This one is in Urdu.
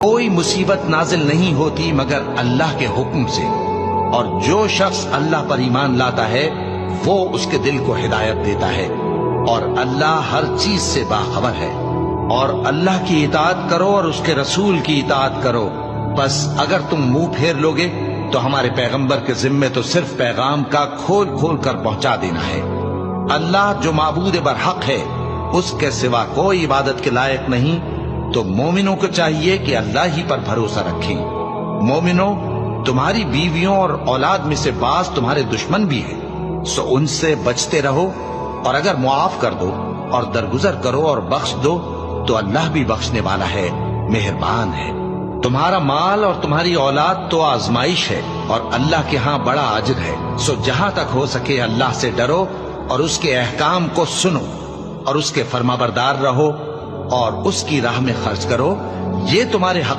کوئی مصیبت نازل نہیں ہوتی مگر اللہ کے حکم سے، اور جو شخص اللہ پر ایمان لاتا ہے وہ اس کے دل کو ہدایت دیتا ہے، اور اللہ ہر چیز سے باخبر ہے۔ اور اللہ کی اطاعت کرو اور اس کے رسول کی اطاعت کرو، بس اگر تم منہ پھیر لوگے تو ہمارے پیغمبر کے ذمے تو صرف پیغام کا کھول کھول کر پہنچا دینا ہے۔ اللہ جو معبود برحق ہے، اس کے سوا کوئی عبادت کے لائق نہیں، تو مومنوں کو چاہیے کہ اللہ ہی پر بھروسہ رکھیں۔ مومنوں، تمہاری بیویوں اور اولاد میں سے بعض تمہارے دشمن بھی ہیں، سو ان سے بچتے رہو، اور اگر معاف کر دو اور درگزر کرو اور بخش دو تو اللہ بھی بخشنے والا ہے، مہربان ہے۔ تمہارا مال اور تمہاری اولاد تو آزمائش ہے، اور اللہ کے ہاں بڑا اجر ہے، سو جہاں تک ہو سکے اللہ سے ڈرو اور اس کے احکام کو سنو اور اس کے فرمانبردار رہو اور اس کی راہ میں خرچ کرو، یہ تمہارے حق